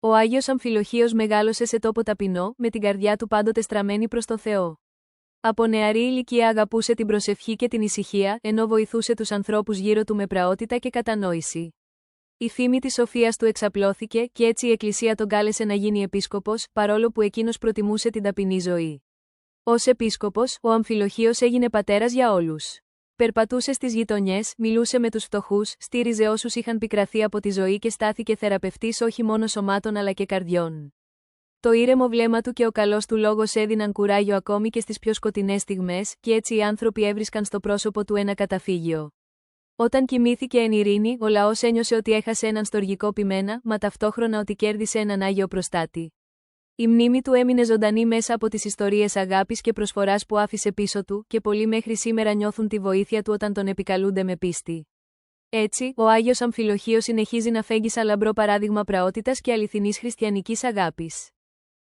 Ο Άγιος Αμφιλοχίος μεγάλωσε σε τόπο ταπεινό, με την καρδιά του πάντοτε στραμμένη προς το Θεό. Από νεαρή ηλικία αγαπούσε την προσευχή και την ησυχία, ενώ βοηθούσε τους ανθρώπους γύρω του με πραότητα και κατανόηση. Η φήμη της σοφίας του εξαπλώθηκε και έτσι η Εκκλησία τον κάλεσε να γίνει επίσκοπος, παρόλο που εκείνος προτιμούσε την ταπεινή ζωή. Ως επίσκοπος, ο Αμφιλοχίος έγινε πατέρας για όλους. Περπατούσε στις γειτονιές, μιλούσε με τους φτωχούς, στήριζε όσους είχαν πικραθεί από τη ζωή και στάθηκε θεραπευτής όχι μόνο σωμάτων αλλά και καρδιών. Το ήρεμο βλέμμα του και ο καλός του λόγος έδιναν κουράγιο ακόμη και στις πιο σκοτεινές στιγμές, και έτσι οι άνθρωποι έβρισκαν στο πρόσωπο του ένα καταφύγιο. Όταν κοιμήθηκε εν ειρήνη, ο λαός ένιωσε ότι έχασε έναν στοργικό ποιμένα, μα ταυτόχρονα ότι κέρδισε έναν Άγιο προστάτη. Η μνήμη του έμεινε ζωντανή μέσα από τις ιστορίες αγάπης και προσφοράς που άφησε πίσω του, και πολλοί μέχρι σήμερα νιώθουν τη βοήθεια του όταν τον επικαλούνται με πίστη. Έτσι, ο Άγιος Αμφιλοχίος συνεχίζει να φέγγει σαν λαμπρό παράδειγμα πραότητας και αληθινής χριστιανικής αγάπης.